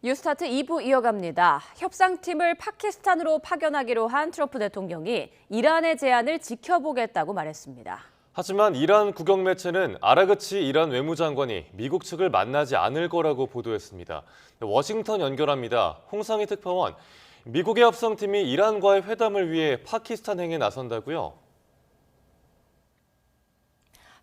뉴스타트 2부 이어갑니다. 협상팀을 파키스탄으로 파견하기로 한 트럼프 대통령이 이란의 제안을 지켜보겠다고 말했습니다. 하지만 이란 국영 매체는 아라그치 이란 외무장관이 미국 측을 만나지 않을 거라고 보도했습니다. 워싱턴 연결합니다. 홍상희 특파원, 미국의 협상팀이 이란과의 회담을 위해 파키스탄행에 나선다고요?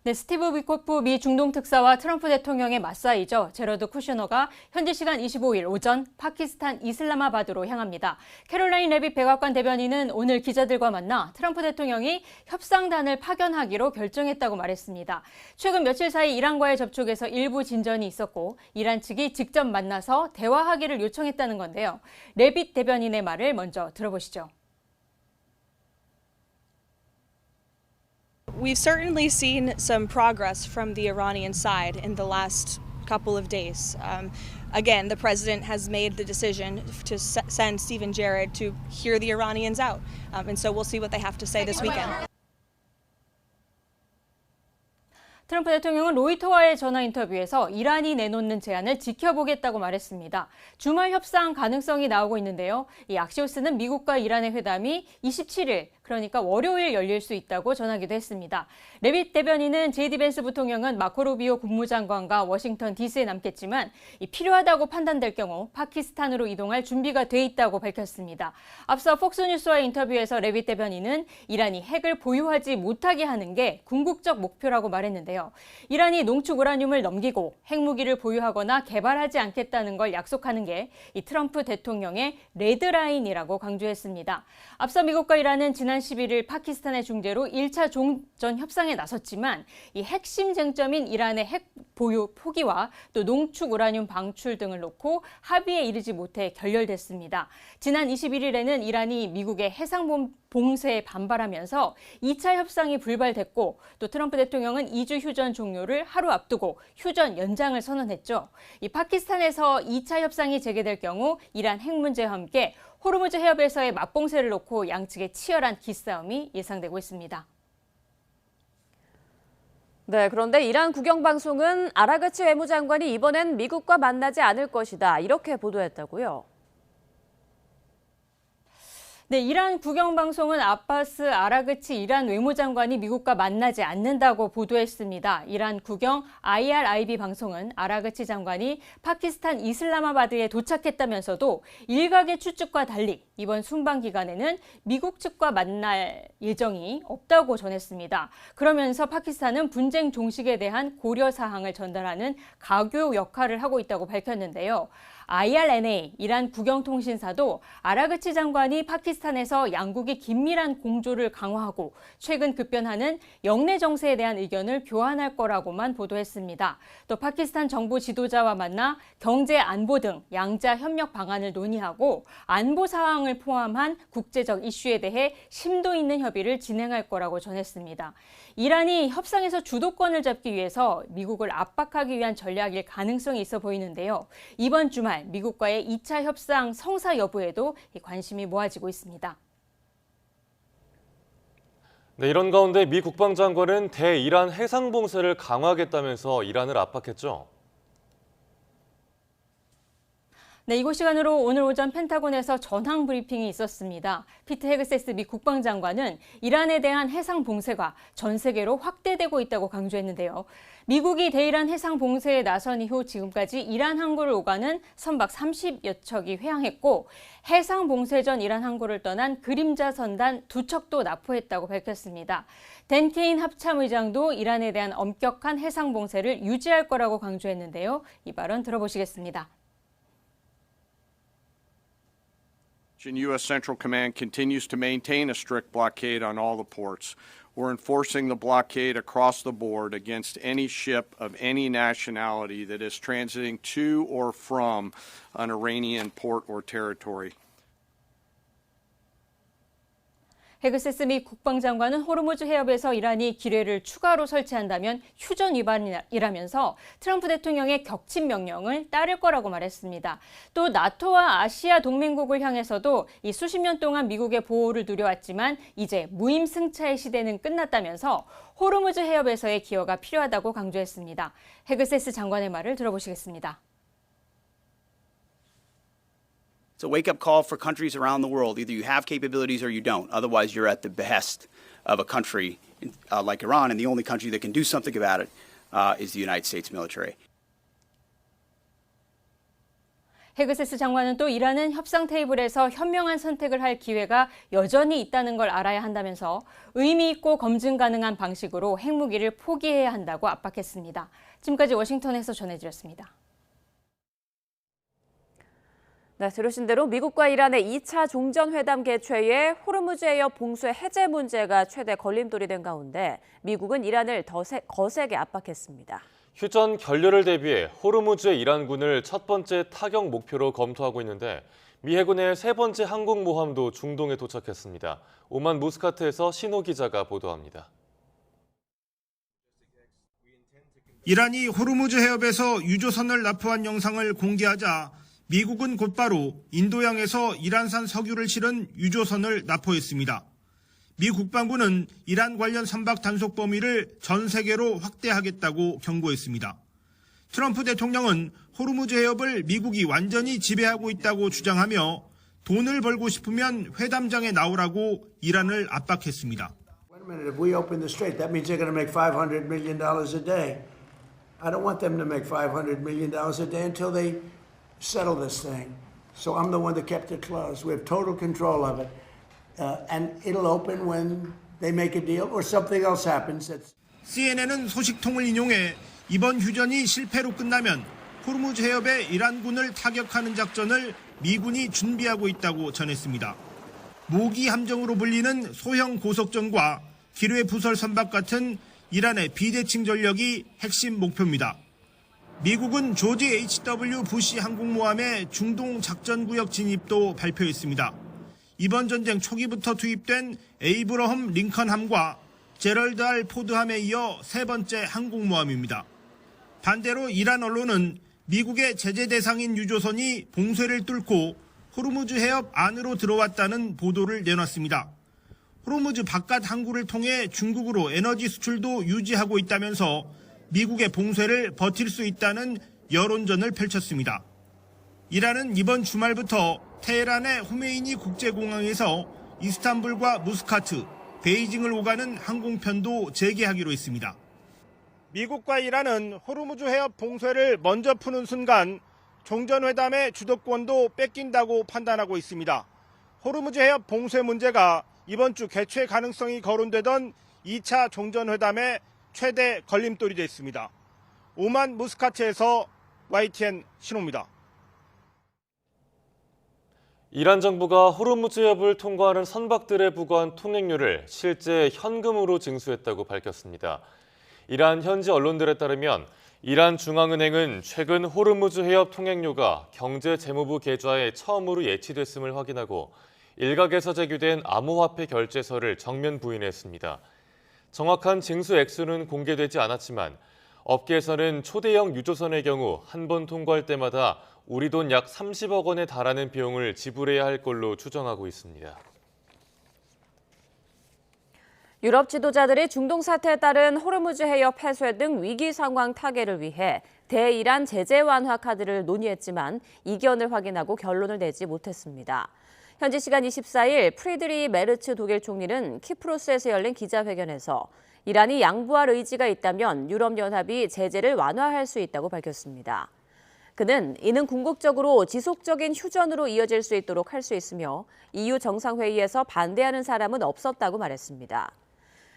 네, 스티브 위코프 미 중동 특사와 트럼프 대통령의 맞사이죠. 제러드 쿠셔너가 현지 시간 25일 오전 파키스탄 이슬라마바드로 향합니다. 캐롤라인 레빗 백악관 대변인은 오늘 기자들과 만나 트럼프 대통령이 협상단을 파견하기로 결정했다고 말했습니다. 최근 며칠 사이 이란과의 접촉에서 일부 진전이 있었고 이란 측이 직접 만나서 대화하기를 요청했다는 건데요. 레빗 대변인의 말을 먼저 들어보시죠. We've certainly seen some progress from the Iranian side in the last couple of days. Again, the president has made the decision to send Stephen Jared to hear the Iranians out. And so we'll see what they have to say this weekend. 트럼프 대통령은 로이터와의 전화 인터뷰에서 이란이 내놓는 제안을 지켜보겠다고 말했습니다. 주말 협상 가능성이 나오고 있는데요. 이 악시오스는 미국과 이란의 회담이 27일, 그러니까 월요일 열릴 수 있다고 전하기도 했습니다. 레빗 대변인은 제이디 벤스 부통령은 마코 루비오 국무장관과 워싱턴 DC에 남겠지만 필요하다고 판단될 경우 파키스탄으로 이동할 준비가 돼 있다고 밝혔습니다. 앞서 폭스뉴스와의 인터뷰에서 레빗 대변인은 이란이 핵을 보유하지 못하게 하는 게 궁극적 목표라고 말했는데요. 이란이 농축 우라늄을 넘기고 핵무기를 보유하거나 개발하지 않겠다는 걸 약속하는 게 이 트럼프 대통령의 레드라인이라고 강조했습니다. 앞서 미국과 이란은 지난 11일 파키스탄의 중재로 1차 종전 협상에 나섰지만 이 핵심 쟁점인 이란의 핵 보유 포기와 또 농축 우라늄 방출 등을 놓고 합의에 이르지 못해 결렬됐습니다. 지난 21일에는 이란이 미국의 해상 봉쇄에 반발하면서 2차 협상이 불발됐고 또 트럼프 대통령은 2주 휴전 종료를 하루 앞두고 휴전 연장을 선언했죠. 이 파키스탄에서 2차 협상이 재개될 경우 이란 핵 문제와 함께 호르무즈 해협에서의 맞봉쇄를 놓고 양측의 치열한 기싸움이 예상되고 있습니다. 네, 그런데 이란 국영방송은 아라그치 외무장관이 이번엔 미국과 만나지 않을 것이다, 이렇게 보도했다고요? 네, 이란 국영방송은 아바스 아라그치 이란 외무장관이 미국과 만나지 않는다고 보도했습니다. 이란 국영 IRIB 방송은 아라그치 장관이 파키스탄 이슬라마바드에 도착했다면서도 일각의 추측과 달리 이번 순방 기간에는 미국 측과 만날 예정이 없다고 전했습니다. 그러면서 파키스탄은 분쟁 종식에 대한 고려 사항을 전달하는 가교 역할을 하고 있다고 밝혔는데요. IRNA, 이란 국영통신사도 아라그치 장관이 파키스탄에서 양국이 긴밀한 공조를 강화하고 최근 급변하는 영내 정세에 대한 의견을 교환할 거라고만 보도했습니다. 또 파키스탄 정부 지도자와 만나 경제 안보 등 양자 협력 방안을 논의하고 안보 사항을 포함한 국제적 이슈에 대해 심도 있는 협의를 진행할 거라고 전했습니다. 이란이 협상에서 주도권을 잡기 위해서 미국을 압박하기 위한 전략일 가능성이 있어 보이는데요. 이번 주말 미국과의 2차 협상 성사 여부에도 관심이 모아지고 있습니다. 네, 이런 가운데 미 국방장관은 대이란 해상 봉쇄를 강화하겠다면서 이란을 압박했죠. 네, 이곳 시간으로 오늘 오전 펜타곤에서 전황 브리핑이 있었습니다. 피트 헤그세스 미 국방장관은 이란에 대한 해상 봉쇄가 전 세계로 확대되고 있다고 강조했는데요. 미국이 대이란 해상 봉쇄에 나선 이후 지금까지 이란 항구를 오가는 선박 30여 척이 회항했고 해상 봉쇄 전 이란 항구를 떠난 그림자 선단 2척도 납포했다고 밝혔습니다. 댄 케인 합참의장도 이란에 대한 엄격한 해상 봉쇄를 유지할 거라고 강조했는데요. 이 발언 들어보시겠습니다. U.S. Central Command continues to maintain a strict blockade on all the ports. We're enforcing the blockade across the board against any ship of any nationality that is transiting to or from an Iranian port or territory. 헤그세스 미 국방장관은 호르무즈 해협에서 이란이 기뢰를 추가로 설치한다면 휴전 위반이라면서 트럼프 대통령의 격침 명령을 따를 거라고 말했습니다. 또 나토와 아시아 동맹국을 향해서도 이 수십 년 동안 미국의 보호를 누려왔지만 이제 무임승차의 시대는 끝났다면서 호르무즈 해협에서의 기여가 필요하다고 강조했습니다. 헤그세스 장관의 말을 들어보시겠습니다. It's a wake-up call for countries around the world. Either you have capabilities or you don't. Otherwise, you're at the behest of a country like Iran, and the only country that can do something about it is the United States military. 헤그세스 장관은 또 이란은 협상 테이블에서 현명한 선택을 할 기회가 여전히 있다는 걸 알아야 한다면서 의미 있고 검증 가능한 방식으로 핵무기를 포기해야 한다고 압박했습니다. 지금까지 워싱턴에서 전해드렸습니다. 네, 들으신 대로 미국과 이란의 2차 종전회담 개최에 호르무즈 해협 봉쇄 해제 문제가 최대 걸림돌이 된 가운데 미국은 이란을 더 거세게 압박했습니다. 휴전 결렬을 대비해 호르무즈의 이란군을 첫 번째 타격 목표로 검토하고 있는데 미 해군의 세 번째 항공모함도 중동에 도착했습니다. 오만 무스카트에서 신호 기자가 보도합니다. 이란이 호르무즈 해협에서 유조선을 납포한 영상을 공개하자 미국은 곧바로 인도양에서 이란산 석유를 실은 유조선을 납포했습니다. 미 국방부는 이란 관련 선박 단속 범위를 전 세계로 확대하겠다고 경고했습니다. 트럼프 대통령은 호르무즈 해협을 미국이 완전히 지배하고 있다고 주장하며 돈을 벌고 싶으면 회담장에 나오라고 이란을 압박했습니다. Wait a minute, if we open the strait, that means they're going to make $500 million a day. I don't want them to make $500 million a day until they settle this thing. So I'm the one that kept it closed. We have total control of it. And it'll open when they make a deal or something else happens. CNN은 소식통을 인용해 이번 휴전이 실패로 끝나면 호르무즈 해협에 이란군을 타격하는 작전을 미군이 준비하고 있다고 전했습니다. 모기 함정으로 불리는 소형 고속전과 기뢰 부설 선박 같은 이란의 비대칭 전력이 핵심 목표입니다. 미국은 조지 H.W. 부시 항공모함의 중동 작전구역 진입도 발표했습니다. 이번 전쟁 초기부터 투입된 에이브러험 링컨함과 제럴드 R. 포드함에 이어 세 번째 항공모함입니다. 반대로 이란 언론은 미국의 제재 대상인 유조선이 봉쇄를 뚫고 호르무즈 해협 안으로 들어왔다는 보도를 내놨습니다. 호르무즈 바깥 항구를 통해 중국으로 에너지 수출도 유지하고 있다면서 미국의 봉쇄를 버틸 수 있다는 여론전을 펼쳤습니다. 이란은 이번 주말부터 테헤란의 호메이니 국제공항에서 이스탄불과 무스카트, 베이징을 오가는 항공편도 재개하기로 했습니다. 미국과 이란은 호르무즈 해협 봉쇄를 먼저 푸는 순간 종전회담의 주도권도 뺏긴다고 판단하고 있습니다. 호르무즈 해협 봉쇄 문제가 이번 주 개최 가능성이 거론되던 2차 종전회담의 최대 걸림돌이 됐습니다. 오만 무스카트에서 YTN 신호입니다. 이란 정부가 호르무즈 해협을 통과하는 선박들에 부과한 통행료를 실제 현금으로 징수했다고 밝혔습니다. 이란 현지 언론들에 따르면 이란 중앙은행은 최근 호르무즈 해협 통행료가 경제재무부 계좌에 처음으로 예치됐음을 확인하고 일각에서 제기된 암호화폐 결제서를 정면 부인했습니다. 정확한 징수 액수는 공개되지 않았지만 업계에서는 초대형 유조선의 경우 한 번 통과할 때마다 우리 돈 약 30억 원에 달하는 비용을 지불해야 할 걸로 추정하고 있습니다. 유럽 지도자들이 중동 사태에 따른 호르무즈 해협 폐쇄 등 위기 상황 타개를 위해 대이란 제재 완화 카드를 논의했지만 이견을 확인하고 결론을 내지 못했습니다. 현지 시간 24일 프리드리 메르츠 독일 총리는 키프로스에서 열린 기자회견에서 이란이 양보할 의지가 있다면 유럽연합이 제재를 완화할 수 있다고 밝혔습니다. 그는 이는 궁극적으로 지속적인 휴전으로 이어질 수 있도록 할 수 있으며 EU 정상회의에서 반대하는 사람은 없었다고 말했습니다.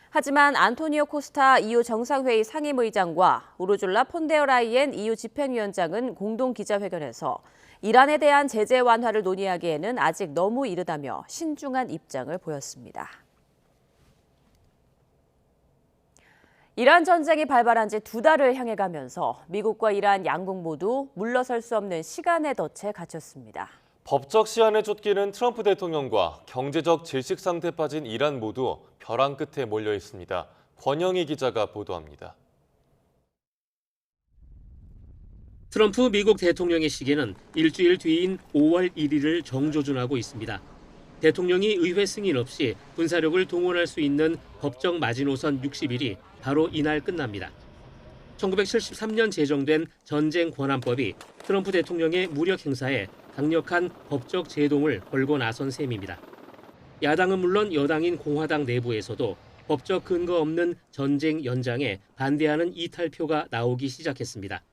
하지만 안토니오 코스타 EU 정상회의 상임의장과 우르줄라 폰데어라이엔 EU 집행위원장은 공동 기자회견에서 이란에 대한 제재 완화를 논의하기에는 아직 너무 이르다며 신중한 입장을 보였습니다. 이란 전쟁이 발발한 지 2달을 향해 가면서 미국과 이란 양국 모두 물러설 수 없는 시간의 덫에 갇혔습니다. 법적 시한에 쫓기는 트럼프 대통령과 경제적 질식 상태에 빠진 이란 모두 벼랑 끝에 몰려 있습니다. 권영희 기자가 보도합니다. 트럼프 미국 대통령의 시기는 일주일 뒤인 5월 1일을 정조준하고 있습니다. 대통령이 의회 승인 없이 군사력을 동원할 수 있는 법적 마지노선 60일이 바로 이날 끝납니다. 1973년 제정된 전쟁 권한법이 트럼프 대통령의 무력 행사에 강력한 법적 제동을 걸고 나선 셈입니다. 야당은 물론 여당인 공화당 내부에서도 법적 근거 없는 전쟁 연장에 반대하는 이탈표가 나오기 시작했습니다.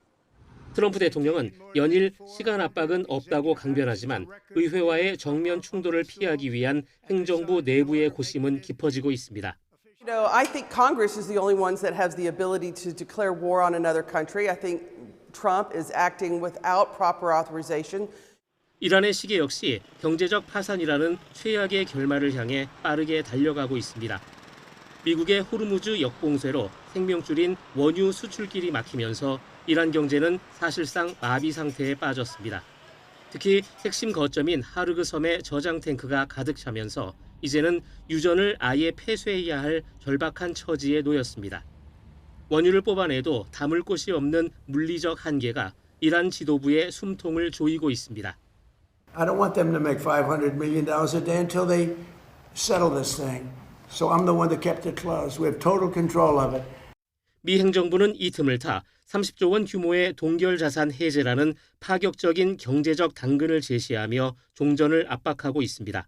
트럼프 대통령은 연일 시간 압박은 없다고 강변하지만 의회와의 정면 충돌을 피하기 위한 행정부 내부의 고심은 깊어지고 있습니다. I think Congress is the only ones that has the ability to declare war on another country. I think Trump is acting without proper authorization. 이란의 시계 역시 경제적 파산이라는 최악의 결말을 향해 빠르게 달려가고 있습니다. 미국의 호르무즈 역봉쇄로 생명줄인 원유 수출길이 막히면서 이란 경제는 사실상 마비 상태에 빠졌습니다. 특히 핵심 거점인 하르그 섬에 저장 탱크가 가득 차면서 이제는 유전을 아예 폐쇄해야 할 절박한 처지에 놓였습니다. 원유를 뽑아내도 담을 곳이 없는 물리적 한계가 이란 지도부의 숨통을 조이고 있습니다. I don't want them to make $500 million a day until they settle this thing. So I'm the one that kept it closed. We have total control of it. 미 행정부는 이 틈을 타 30조 원 규모의 동결 자산 해제라는 파격적인 경제적 당근을 제시하며 종전을 압박하고 있습니다.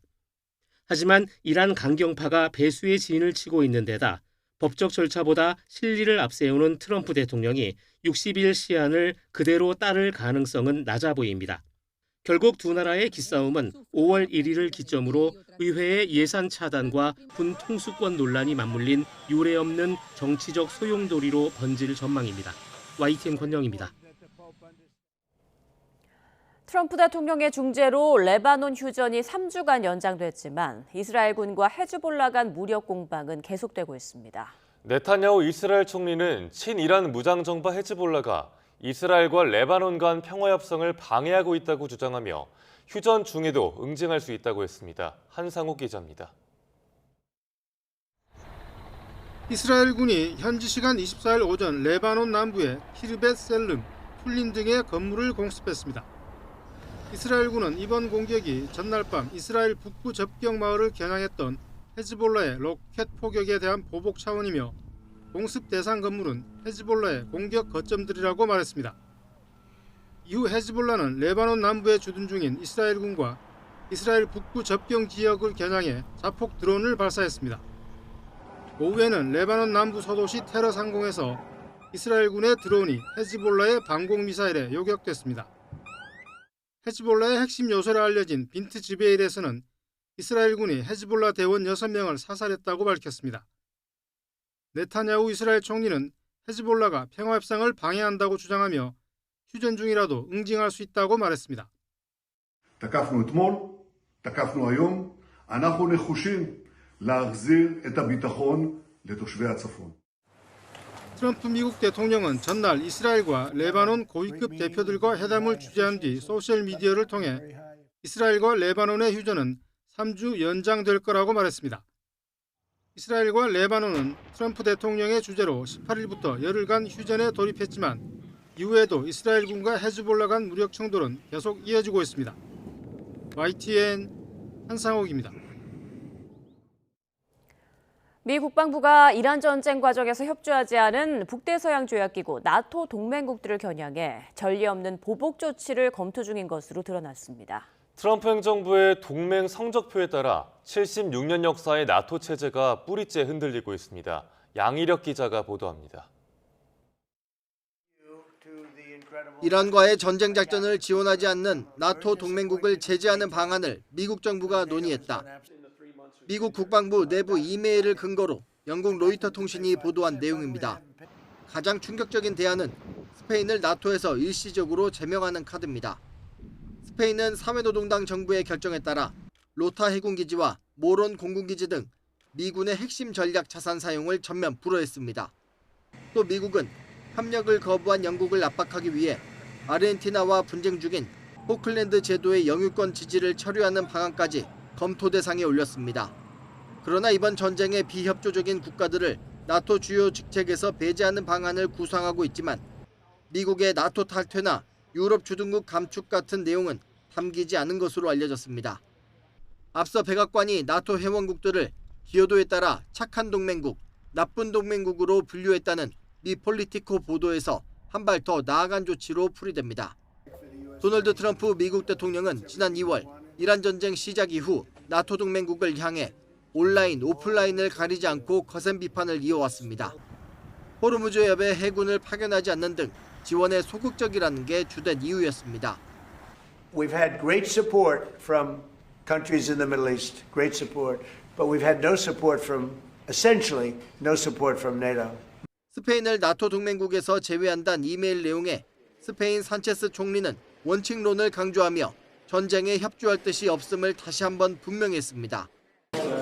하지만 이란 강경파가 배수의 진을 치고 있는 데다 법적 절차보다 실리를 앞세우는 트럼프 대통령이 60일 시한을 그대로 따를 가능성은 낮아 보입니다. 결국 두 나라의 기싸움은 5월 1일을 기점으로 의회의 예산 차단과 군 통수권 논란이 맞물린 유례없는 정치적 소용돌이로 번질 전망입니다. YTN 권영입니다. 트럼프 대통령의 중재로 레바논 휴전이 3주간 연장됐지만 이스라엘군과 헤즈볼라 간 무력 공방은 계속되고 있습니다. 네타냐후 이스라엘 총리는 친이란 무장정파 헤즈볼라가 이스라엘과 레바논 간 평화협상을 방해하고 있다고 주장하며 휴전 중에도 응징할 수 있다고 했습니다. 한상욱 기자입니다. 이스라엘군이 현지 시간 24일 오전 레바논 남부의 키르벳 셀름, 툴린 등의 건물을 공습했습니다. 이스라엘군은 이번 공격이 전날 밤 이스라엘 북부 접경 마을을 겨냥했던 헤즈볼라의 로켓 포격에 대한 보복 차원이며 공습 대상 건물은 헤즈볼라의 공격 거점들이라고 말했습니다. 이후 헤즈볼라는 레바논 남부에 주둔 중인 이스라엘군과 이스라엘 북부 접경 지역을 겨냥해 자폭 드론을 발사했습니다. 오후에는 레바논 남부 소도시 테러 상공에서 이스라엘군의 드론이 헤즈볼라의 방공 미사일에 요격됐습니다. 헤즈볼라의 핵심 요소로 알려진 빈트 지베일에서는 이스라엘군이 헤즈볼라 대원 6명을 사살했다고 밝혔습니다. 네타냐후 이스라엘 총리는 헤즈볼라가 평화협상을 방해한다고 주장하며 휴전 중이라도 응징할 수 있다고 말했습니다. תקפנו אתמול, תקפנו היום, אנחנו נחושים להחזיר את הביטחון לתושבי הצפון. 트럼프 미국 대통령은 전날 이스라엘과 레바논 고위급 대표들과 회담을 주재한 뒤 소셜미디어를 통해 이스라엘과 레바논의 휴전은 3주 연장될 거라고 말했습니다. 이스라엘과 레바논은 트럼프 대통령의 주재로 18일부터 열흘간 휴전에 돌입했지만 이후에도 이스라엘군과 헤즈볼라 간 무력 충돌은 계속 이어지고 있습니다. YTN 한상욱입니다. 미 국방부가 이란 전쟁 과정에서 협조하지 않은 북대서양 조약기구 나토 동맹국들을 겨냥해 전례 없는 보복 조치를 검토 중인 것으로 드러났습니다. 트럼프 행정부의 동맹 성적표에 따라 76년 역사의 나토 체제가 뿌리째 흔들리고 있습니다. 양희력 기자가 보도합니다. 이란과의 전쟁 작전을 지원하지 않는 나토 동맹국을 제재하는 방안을 미국 정부가 논의했다. 미국 국방부 내부 이메일을 근거로 영국 로이터 통신이 보도한 내용입니다. 가장 충격적인 대안은 스페인을 나토에서 일시적으로 제명하는 카드입니다. 스페인은 사회노동당 정부의 결정에 따라 로타 해군기지와 모론 공군기지 등 미군의 핵심 전략 자산 사용을 전면 불허했습니다. 또 미국은 협력을 거부한 영국을 압박하기 위해 아르헨티나와 분쟁 중인 포클랜드 제도의 영유권 지지를 처리하는 방안까지 검토 대상에 올렸습니다. 그러나 이번 전쟁에 비협조적인 국가들을 나토 주요 직책에서 배제하는 방안을 구상하고 있지만 미국의 나토 탈퇴나 유럽 주둔국 감축 같은 내용은 담기지 않은 것으로 알려졌습니다. 앞서 백악관이 나토 회원국들을 기여도에 따라 착한 동맹국, 나쁜 동맹국으로 분류했다는 미 폴리티코 보도에서 한 발 더 나아간 조치로 풀이됩니다. 도널드 트럼프 미국 대통령은 지난 2월 이란 전쟁 시작 이후 나토 동맹국을 향해 온라인, 오프라인을 가리지 않고 거센 비판을 이어왔습니다. 호르무즈 해협에 해군을 파견하지 않는 등 지원에 소극적이라는 게 주된 이유였습니다. We've had great support from countries in the Middle East, great support, but we've had no support from, essentially, no support from NATO. 스페인을 나토 동맹국에서 제외한다는 이메일 내용에 스페인 산체스 총리는 원칙론을 강조하며 전쟁에 협조할 뜻이 없음을 다시 한번 분명했습니다.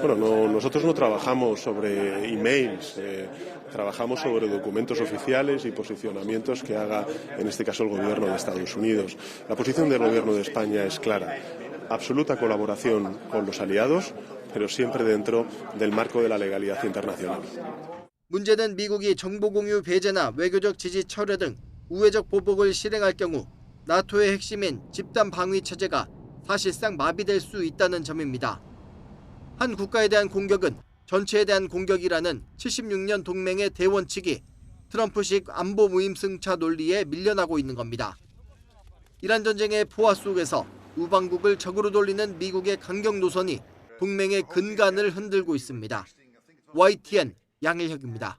Bueno, nosotros no trabajamos sobre emails, trabajamos sobre documentos oficiales y posicionamientos que haga, en este caso, el gobierno de Estados Unidos. La posición del gobierno de España es clara. Absoluta colaboración con los aliados, pero siempre dentro del marco de la legalidad internacional. 문제는 미국이 정보 공유 배제나 외교적 지지 철회 등 우회적 보복을 실행할 경우 나토의 핵심인 집단 방위 체제가 사실상 마비될 수 있다는 점입니다. 한 국가에 대한 공격은 전체에 대한 공격이라는 76년 동맹의 대원칙이 트럼프식 안보 무임승차 논리에 밀려나고 있는 겁니다. 이란 전쟁의 포화 속에서 우방국을 적으로 돌리는 미국의 강경 노선이 동맹의 근간을 흔들고 있습니다. YTN 양일혁입니다.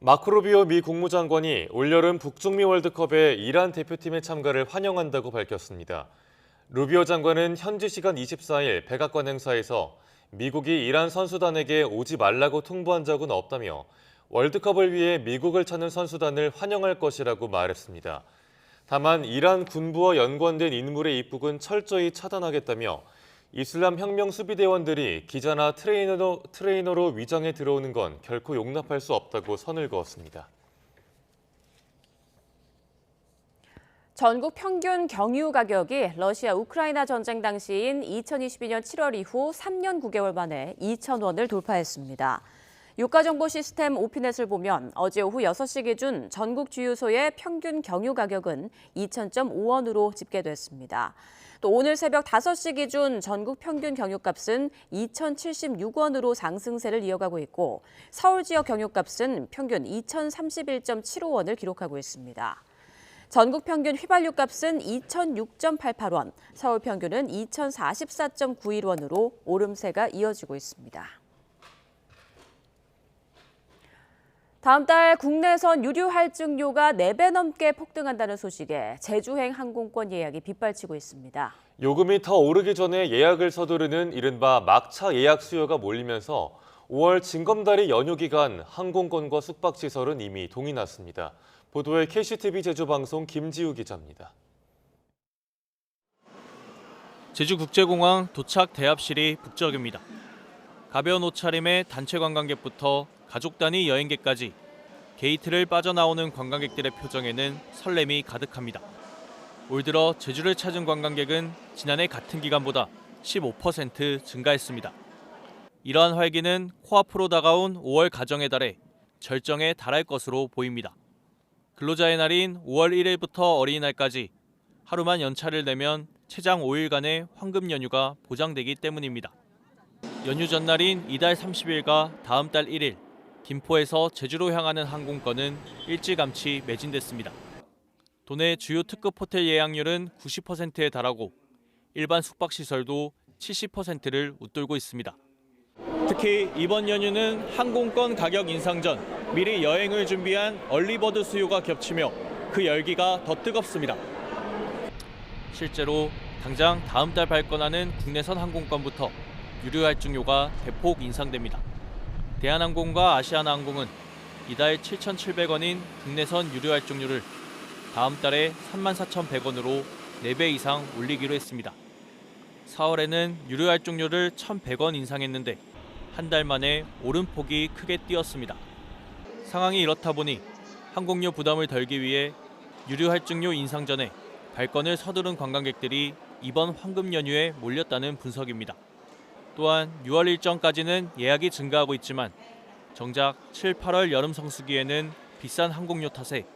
마크 루비오 미 국무장관이 올여름 북중미 월드컵에 이란 대표팀의 참가를 환영한다고 밝혔습니다. 루비오 장관은 현지 시간 24일 백악관 행사에서 미국이 이란 선수단에게 오지 말라고 통보한 적은 없다며 월드컵을 위해 미국을 찾는 선수단을 환영할 것이라고 말했습니다. 다만 이란 군부와 연관된 인물의 입국은 철저히 차단하겠다며 이슬람 혁명 수비대원들이 기자나 트레이너로 위장해 들어오는 건 결코 용납할 수 없다고 선을 그었습니다. 전국 평균 경유 가격이 러시아 우크라이나 전쟁 당시인 2022년 7월 이후 3년 9개월 만에 2,000원을 돌파했습니다. 유가정보 시스템 오피넷을 보면 어제 오후 6시 기준 전국 주유소의 평균 경유 가격은 2,000.5원으로 집계됐습니다. 또 오늘 새벽 5시 기준 전국 평균 경유값은 2,076원으로 상승세를 이어가고 있고 서울 지역 경유값은 평균 2,031.75원을 기록하고 있습니다. 전국 평균 휘발유 값은 2,006.88원, 서울 평균은 2,044.91원으로 오름세가 이어지고 있습니다. 다음 달 국내선 유류 할증료가 4배 넘게 폭등한다는 소식에 제주행 항공권 예약이 빗발치고 있습니다. 요금이 더 오르기 전에 예약을 서두르는 이른바 막차 예약 수요가 몰리면서 5월 징검다리 연휴 기간 항공권과 숙박시설은 이미 동이 났습니다. 보도에 KCTV 제주방송 김지우 기자입니다. 제주국제공항 도착 대합실이 북적입니다. 가벼운 옷차림의 단체 관광객부터 가족 단위 여행객까지 게이트를 빠져나오는 관광객들의 표정에는 설렘이 가득합니다. 올 들어 제주를 찾은 관광객은 지난해 같은 기간보다 15% 증가했습니다. 이러한 활기는 코앞으로 다가온 5월 가정의 달에 절정에 달할 것으로 보입니다. 근로자의 날인 5월 1일부터 어린이날까지 하루만 연차를 내면 최장 5일간의 황금 연휴가 보장되기 때문입니다. 연휴 전날인 이달 30일과 다음 달 1일, 김포에서 제주로 향하는 항공권은 일찌감치 매진됐습니다. 도내 주요 특급 호텔 예약률은 90%에 달하고 일반 숙박시설도 70%를 웃돌고 있습니다. 특히 이번 연휴는 항공권 가격 인상 전 미리 여행을 준비한 얼리버드 수요가 겹치며 그 열기가 더 뜨겁습니다. 실제로 당장 다음 달 발권하는 국내선 항공권부터 유료 할증료가 대폭 인상됩니다. 대한항공과 아시아나항공은 이달 7,700원인 국내선 유료 할증료를 다음 달에 34,100원으로 4배 이상 올리기로 했습니다. 4월에는 유료 할증료를 1,100원 인상했는데 한 달 만에 오름폭이 크게 뛰었습니다. 상황이 이렇다 보니 항공료 부담을 덜기 위해 유료 할증료 인상 전에 발권을 서두른 관광객들이 이번 황금 연휴에 몰렸다는 분석입니다. 또한 6월 일정까지는 예약이 증가하고 있지만 정작 7, 8월 여름 성수기에는 비싼 항공료 탓에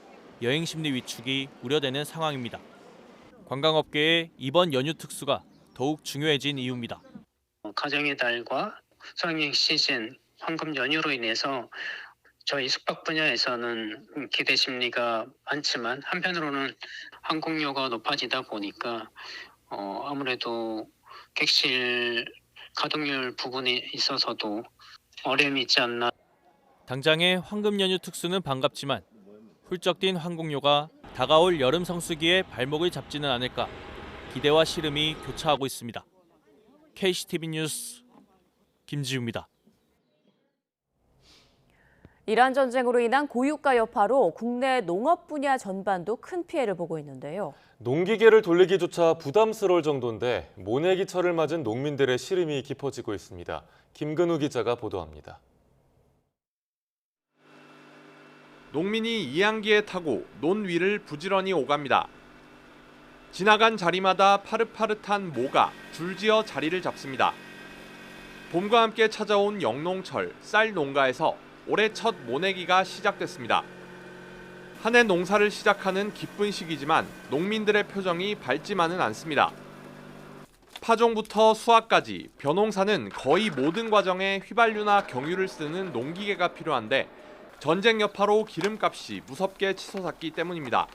여행 심리 위축이 우려되는 상황입니다. 관광업계의 이번 연휴 특수가 더욱 중요해진 이유입니다. 가정의 달과 수학여행 시즌 황금 연휴로 인해서 저희 숙박 분야에서는 기대 심리가 많지만 한편으로는 항공료가 높아지다 보니까 아무래도 객실 가동률 부분에 있어서도 어려움이 있지 않나. 당장의 황금 연휴 특수는 반갑지만 훌쩍 뛴 항공료가 다가올 여름 성수기에 발목을 잡지는 않을까 기대와 시름이 교차하고 있습니다. KCTV 뉴스 김지우입니다. 이란 전쟁으로 인한 고유가 여파로 국내 농업 분야 전반도 큰 피해를 보고 있는데요. 농기계를 돌리기조차 부담스러울 정도인데 모내기철을 맞은 농민들의 시름이 깊어지고 있습니다. 김근우 기자가 보도합니다. 농민이 이양기에 타고 논 위를 부지런히 오갑니다. 지나간 자리마다 파릇파릇한 모가 줄지어 자리를 잡습니다. 봄과 함께 찾아온 영농철 쌀 농가에서 올해 첫 모내기가 시작됐습니다. 한 해 농사를 시작하는 기쁜 시기지만 농민들의 표정이 밝지만은 않습니다. 파종부터 수확까지 벼농사는 거의 모든 과정에 휘발유나 경유를 쓰는 농기계가 필요한데 전쟁 여파로 기름값이 무섭게 치솟았기 때문입니다.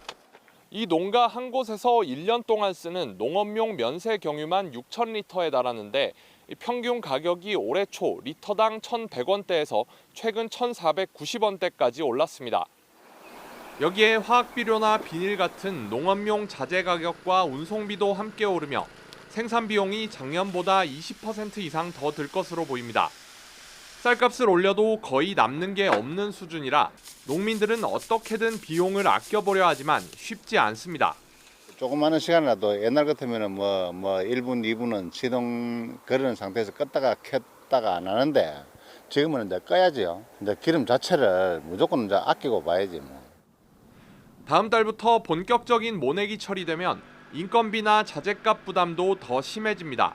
이 농가 한 곳에서 1년 동안 쓰는 농업용 면세 경유만 6,000리터에 달하는데 평균 가격이 올해 초 리터당 1,100원대에서 최근 1,490원대까지 올랐습니다. 여기에 화학비료나 비닐 같은 농업용 자재 가격과 운송비도 함께 오르며 생산 비용이 작년보다 20% 이상 더 들 것으로 보입니다. 쌀값을 올려도 거의 남는 게 없는 수준이라 농민들은 어떻게든 비용을 아껴보려 하지만 쉽지 않습니다. 조그마한 시간이라도 옛날 같으면 뭐 1분, 2분은 시동 거르는 상태에서 껐다가 켰다가 안 하는데 지금은 이제 꺼야지요. 이제 기름 자체를 무조건 이제 아끼고 봐야지 뭐. 다음 달부터 본격적인 모내기 처리되면 인건비나 자재값 부담도 더 심해집니다.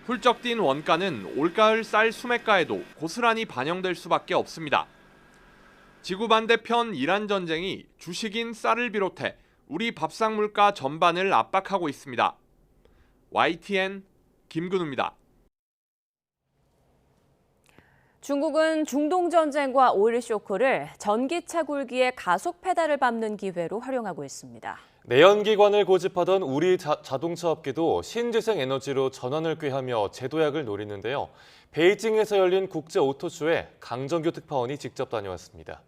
훌쩍 뛴 원가는 올가을 쌀 수매가에도 고스란히 반영될 수밖에 없습니다. 지구 반대편 이란 전쟁이 주식인 쌀을 비롯해 우리 밥상 물가 전반을 압박하고 있습니다. YTN 김근우입니다. 중국은 중동 전쟁과 오일 쇼크를 전기차 굴기의 가속 페달을 밟는 기회로 활용하고 있습니다. 내연기관을 고집하던 우리 자동차 업계도 신재생 에너지로 전환을 꾀하며 제도약을 노리는데요. 베이징에서 열린 국제 오토쇼에 강정규 특파원이 직접 다녀왔습니다.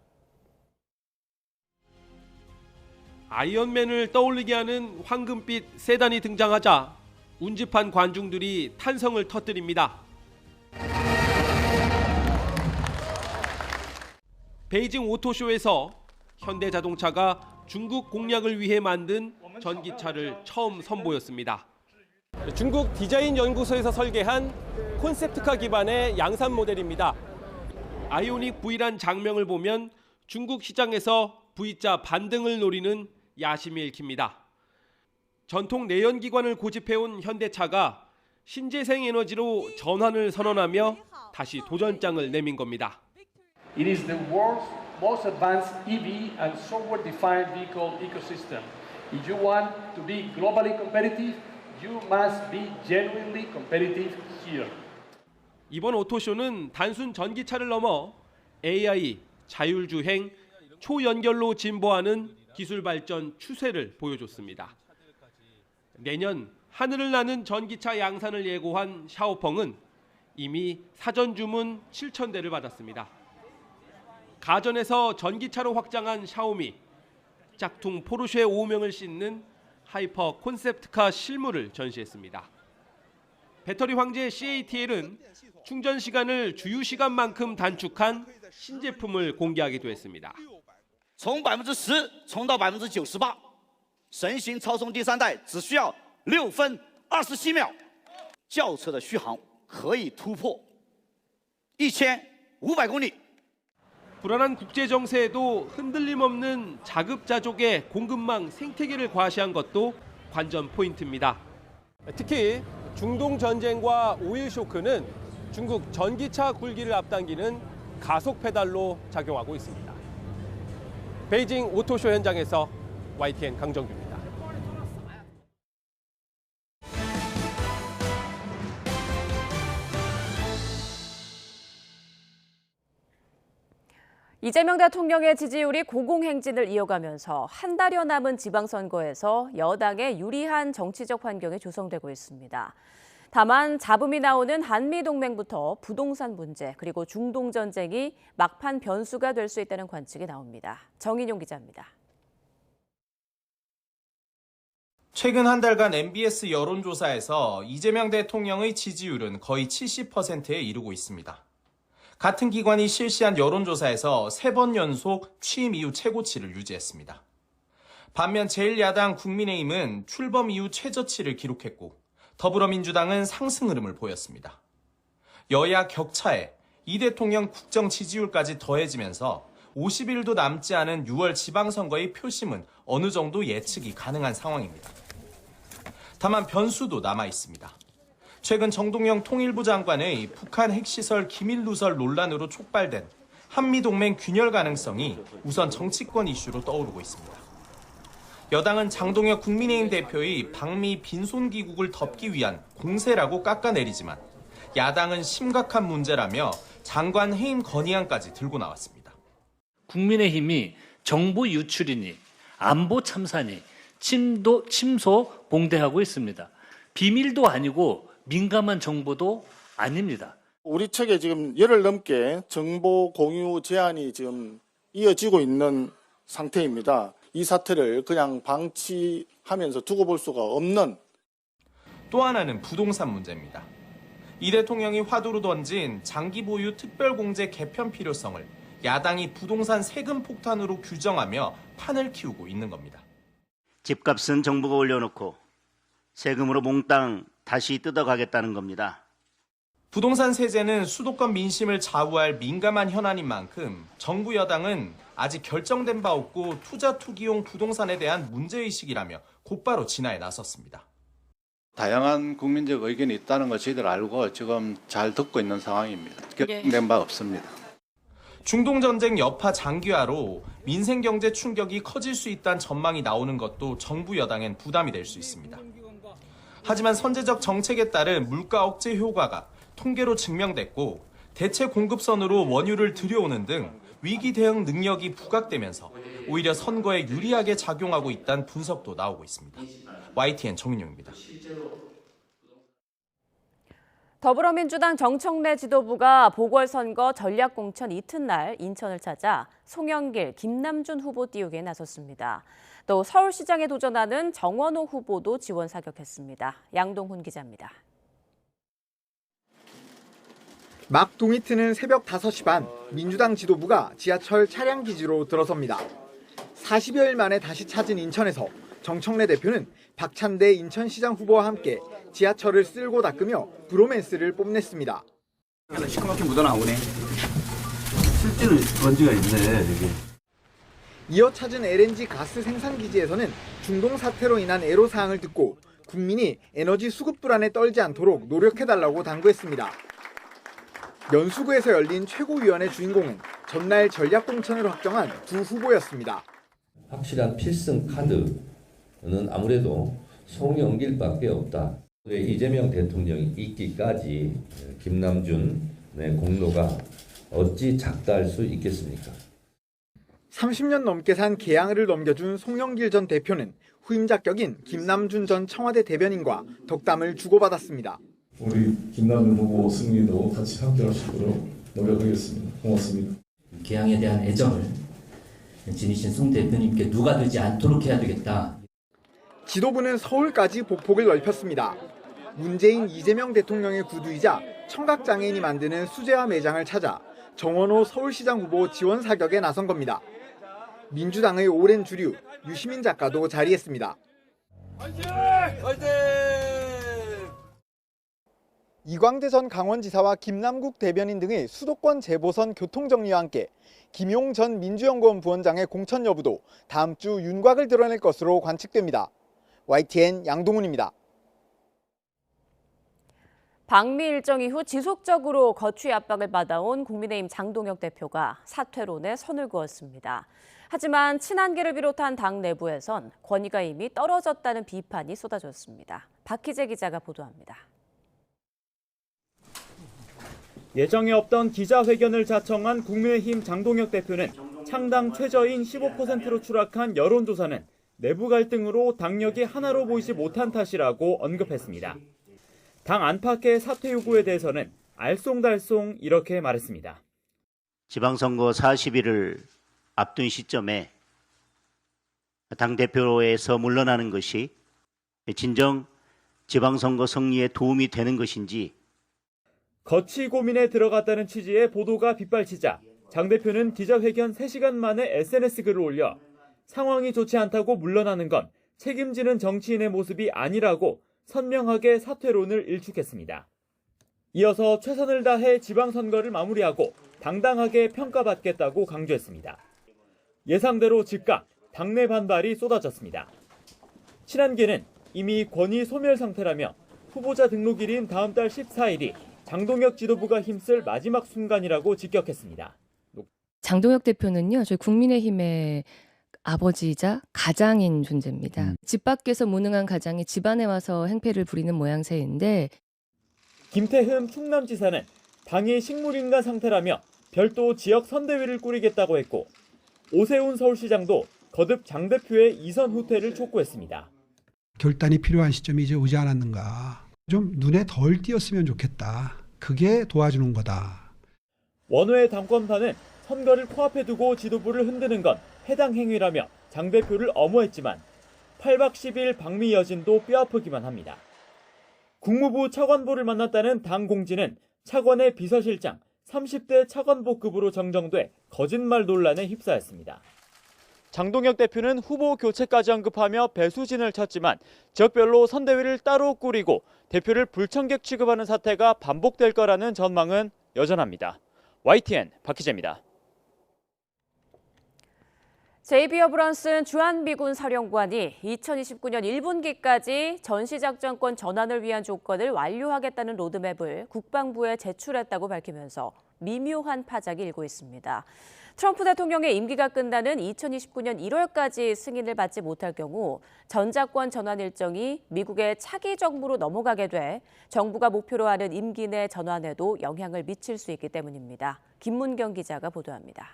아이언맨을 떠올리게 하는 황금빛 세단이 등장하자 운집한 관중들이 탄성을 터뜨립니다. 베이징 오토쇼에서 현대자동차가 중국 공략을 위해 만든 전기차를 처음 선보였습니다. 중국 디자인 연구소에서 설계한 콘셉트카 기반의 양산 모델입니다. 아이오닉 V란 장명을 보면 중국 시장에서 V자 반등을 노리는 야심이 읽힙니다. 전통 내연기관을 고집해온 현대차가 신재생 에너지로 전환을 선언하며 다시 도전장을 내민 겁니다. It is the world's most advanced EV and software-defined vehicle ecosystem. If you want to be globally competitive, you must be genuinely competitive here. 이번 오토쇼는 단순 전기차를 넘어 AI, 자율주행, 초연결로 진보하는 기술 발전 추세를 보여줬습니다. 내년 하늘을 나는 전기차 양산을 예고한 샤오펑은 이미 사전 주문 7,000대를 받았습니다. 가전에서 전기차로 확장한 샤오미, 짝퉁 포르쉐 5명을 싣는 하이퍼 콘셉트카 실물을 전시했습니다. 배터리 황제 CATL은 충전 시간을 주유 시간만큼 단축한 신제품을 공개하기도 했습니다. 从10%冲到98%，神行超充第3代只需要6分27秒，轿车的续航可以突破1500公里。 불안한 국제 정세에도 흔들림 없는 자급자족의 공급망 생태계를 과시한 것도 관전 포인트입니다. 특히 중동 전쟁과 오일 쇼크는 중국 전기차 굴기를 앞당기는 가속 페달로 작용하고 있습니다. 베이징 오토쇼 현장에서 YTN 강정규입니다. 이재명 대통령의 지지율이 고공행진을 이어가면서 한 달여 남은 지방선거에서 여당에 유리한 정치적 환경이 조성되고 있습니다. 다만 잡음이 나오는 한미동맹부터 부동산 문제 그리고 중동 전쟁이 막판 변수가 될 수 있다는 관측이 나옵니다. 정인용 기자입니다. 최근 한 달간 MBS 여론조사에서 이재명 대통령의 지지율은 거의 70%에 이르고 있습니다. 같은 기관이 실시한 여론조사에서 3번 연속 취임 이후 최고치를 유지했습니다. 반면 제1야당 국민의힘은 출범 이후 최저치를 기록했고 더불어민주당은 상승 흐름을 보였습니다. 여야 격차에 이 대통령 국정 지지율까지 더해지면서 50일도 남지 않은 6월 지방선거의 표심은 어느 정도 예측이 가능한 상황입니다. 다만 변수도 남아 있습니다. 최근 정동영 통일부 장관의 북한 핵시설 기밀 누설 논란으로 촉발된 한미동맹 균열 가능성이 우선 정치권 이슈로 떠오르고 있습니다. 여당은 장동혁 국민의힘 대표의 방미 빈손기국을 덮기 위한 공세라고 깎아내리지만 야당은 심각한 문제라며 장관 해임 건의안까지 들고 나왔습니다. 국민의힘이 정보 유출이니 안보 참사니 침소 봉대하고 있습니다. 비밀도 아니고 민감한 정보도 아닙니다. 우리 측에 지금 열흘 넘게 정보 공유 제한이 지금 이어지고 있는 상태입니다. 이 사태를 그냥 방치하면서 두고 볼 수가 없는. 또 하나는 부동산 문제입니다. 이 대통령이 화두로 던진 장기 보유 특별공제 개편 필요성을 야당이 부동산 세금 폭탄으로 규정하며 판을 키우고 있는 겁니다. 집값은 정부가 올려놓고 세금으로 몽땅 다시 뜯어가겠다는 겁니다. 부동산 세제는 수도권 민심을 좌우할 민감한 현안인 만큼 정부 여당은 아직 결정된 바 없고 투자 투기용 부동산에 대한 문제의식이라며 곧바로 진화에 나섰습니다. 다양한 국민적 의견이 있다는 걸 저희들 알고 지금 잘 듣고 있는 상황입니다. 결정된 바 없습니다. 중동전쟁 여파 장기화로 민생경제 충격이 커질 수 있다는 전망이 나오는 것도 정부 여당엔 부담이 될 수 있습니다. 하지만 선제적 정책에 따른 물가 억제 효과가 통계로 증명됐고 대체 공급선으로 원유를 들여오는 등 위기 대응 능력이 부각되면서 오히려 선거에 유리하게 작용하고 있다는 분석도 나오고 있습니다. YTN 정인용입니다. 더불어민주당 정청래 지도부가 보궐선거 전략공천 이튿날 인천을 찾아 송영길, 김남준 후보 띄우기에 나섰습니다. 또 서울시장에 도전하는 정원호 후보도 지원 사격했습니다. 양동훈 기자입니다. 막 동이 트는 새벽 5시 반, 민주당 지도부가 지하철 차량 기지로 들어섭니다. 40여일 만에 다시 찾은 인천에서 정청래 대표는 박찬대 인천시장 후보와 함께 지하철을 쓸고 닦으며 브로맨스를 뽐냈습니다. 시커멓게 묻어나오네. 실제로 먼지가 있네, 여기. 이어 찾은 LNG 가스 생산 기지에서는 중동 사태로 인한 애로사항을 듣고 국민이 에너지 수급 불안에 떨지 않도록 노력해달라고 당부했습니다. 연수구에서 열린 최고위원회 주인공은 전날 전략공천을 확정한 두 후보였습니다. 확실한 필승 카드는 아무래도 송영길밖에 없다. 이재명 대통령이 있기까지 김남준의 공로가 어찌 작다할 수 있겠습니까? 30년 넘게 산 계양을 넘겨준 송영길 전 대표는 후임 자격인 김남준 전 청와대 대변인과 덕담을 주고받았습니다. 우리 김남준 후보 승리도 같이 함께할 수 있도록 노력하겠습니다. 고맙습니다. 계양에 대한 애정을 지니신 송 대표님께 누가 되지 않도록 해야 되겠다. 지도부는 서울까지 보폭을 넓혔습니다. 문재인 이재명 대통령의 구두이자 청각장애인이 만드는 수제화 매장을 찾아 정원호 서울시장 후보 지원 사격에 나선 겁니다. 민주당의 오랜 주류 유시민 작가도 자리했습니다. 화이팅! 화이팅! 이광재 전 강원지사와 김남국 대변인 등의 수도권 재보선 교통정리와 함께 김용 전 민주연구원 부원장의 공천 여부도 다음 주 윤곽을 드러낼 것으로 관측됩니다. YTN 양동훈입니다. 방미 일정 이후 지속적으로 거취 압박을 받아온 국민의힘 장동혁 대표가 사퇴론에 선을 그었습니다. 하지만 친한계를 비롯한 당 내부에선 권위가 이미 떨어졌다는 비판이 쏟아졌습니다. 박희재 기자가 보도합니다. 예정에 없던 기자회견을 자청한 국민의힘 장동혁 대표는 창당 최저인 15%로 추락한 여론조사는 내부 갈등으로 당력이 하나로 보이지 못한 탓이라고 언급했습니다. 당 안팎의 사퇴 요구에 대해서는 알쏭달쏭 이렇게 말했습니다. 지방선거 40일을 앞둔 시점에 당대표에서 물러나는 것이 진정 지방선거 승리에 도움이 되는 것인지 거취 고민에 들어갔다는 취지의 보도가 빗발치자 장 대표는 기자회견 3시간 만에 SNS 글을 올려 상황이 좋지 않다고 물러나는 건 책임지는 정치인의 모습이 아니라고 선명하게 사퇴론을 일축했습니다. 이어서 최선을 다해 지방선거를 마무리하고 당당하게 평가받겠다고 강조했습니다. 예상대로 즉각 당내 반발이 쏟아졌습니다. 친한계는 이미 권위 소멸 상태라며 후보자 등록일인 다음 달 14일이 장동혁 지도부가 힘쓸 마지막 순간이라고 직격했습니다. 장동혁 대표는요, 저희 국민의힘의 아버지이자 가장인 존재입니다. 집 밖에서 무능한 가장이 집안에 와서 행패를 부리는 모양새인데 김태흠 충남지사는 당이 식물인간 상태라며 별도 지역 선대위를 꾸리겠다고 했고 오세훈 서울시장도 거듭 장 대표의 이선 후퇴를 촉구했습니다. 결단이 필요한 시점이 이제 오지 않았는가. 좀 눈에 덜 띄었으면 좋겠다. 그게 도와주는 거다. 원외 당권파는 선거를 코앞에 두고 지도부를 흔드는 건 해당 행위라며 장 대표를 엄호했지만 8박 10일 방미 여진도 뼈아프기만 합니다. 국무부 차관보를 만났다는 당 공지는 차관의 비서실장 30대 차관보급으로 정정돼 거짓말 논란에 휩싸였습니다. 장동혁 대표는 후보 교체까지 언급하며 배수진을 쳤지만 지역별로 선대위를 따로 꾸리고 대표를 불청객 취급하는 사태가 반복될 거라는 전망은 여전합니다. YTN 박희재입니다. 제이비어 브런슨 주한미군 사령관이 2029년 1분기까지 전시작전권 전환을 위한 조건을 완료하겠다는 로드맵을 국방부에 제출했다고 밝히면서 미묘한 파장이 일고 있습니다. 트럼프 대통령의 임기가 끝나는 2029년 1월까지 승인을 받지 못할 경우 전작권 전환 일정이 미국의 차기 정부로 넘어가게 돼 정부가 목표로 하는 임기 내 전환에도 영향을 미칠 수 있기 때문입니다. 김문경 기자가 보도합니다.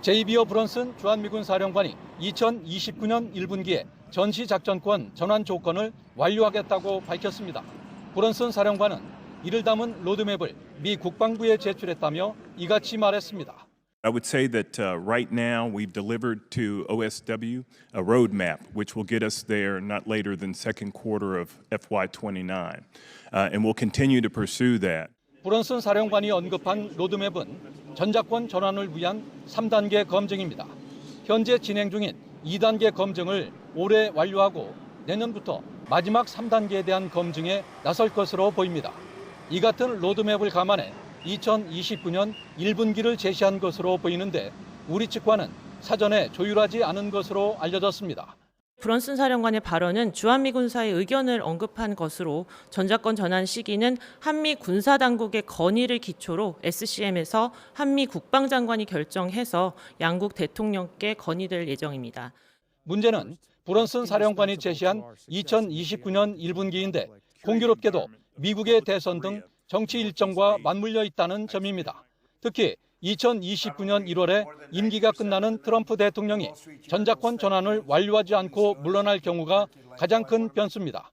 제이비어 브런슨 주한미군 사령관이 2029년 1분기에 전시작전권 전환 조건을 완료하겠다고 밝혔습니다. 브런슨 사령관은 이를 담은 로드맵을 미 국방부에 제출했다며 이같이 말했습니다. I would say that right now we've delivered to OSW a roadmap which will get us there not later than second quarter of FY29, and we'll continue to pursue that. 브런슨 사령관이 언급한 로드맵은 전작권 전환을 위한 3단계 검증입니다. 현재 진행 중인 2단계 검증을 올해 완료하고 내년부터 마지막 3단계에 대한 검증에 나설 것으로 보입니다. 이 같은 로드맵을 감안해 2029년 1분기를 제시한 것으로 보이는데 우리 측과는 사전에 조율하지 않은 것으로 알려졌습니다. 브런슨 사령관의 발언은 주한미군사의 의견을 언급한 것으로 전작권 전환 시기는 한미 군사당국의 건의를 기초로 SCM에서 한미 국방장관이 결정해서 양국 대통령께 건의될 예정입니다. 문제는 브런슨 사령관이 제시한 2029년 1분기인데 공교롭게도 미국의 대선 등 정치 일정과 맞물려 있다는 점입니다. 특히 2029년 1월에 임기가 끝나는 트럼프 대통령이 전작권 전환을 완료하지 않고 물러날 경우가 가장 큰 변수입니다.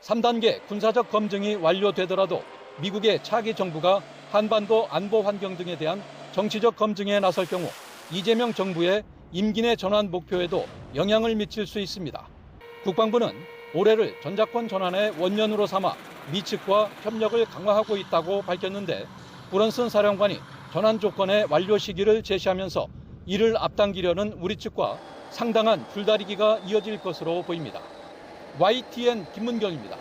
3단계 군사적 검증이 완료되더라도 미국의 차기 정부가 한반도 안보 환경 등에 대한 정치적 검증에 나설 경우 이재명 정부의 임기 내 전환 목표에도 영향을 미칠 수 있습니다. 국방부는 올해를 전작권 전환의 원년으로 삼아 미 측과 협력을 강화하고 있다고 밝혔는데 브런슨 사령관이 전환 조건의 완료 시기를 제시하면서 이를 앞당기려는 우리 측과 상당한 줄다리기가 이어질 것으로 보입니다. YTN 김문경입니다.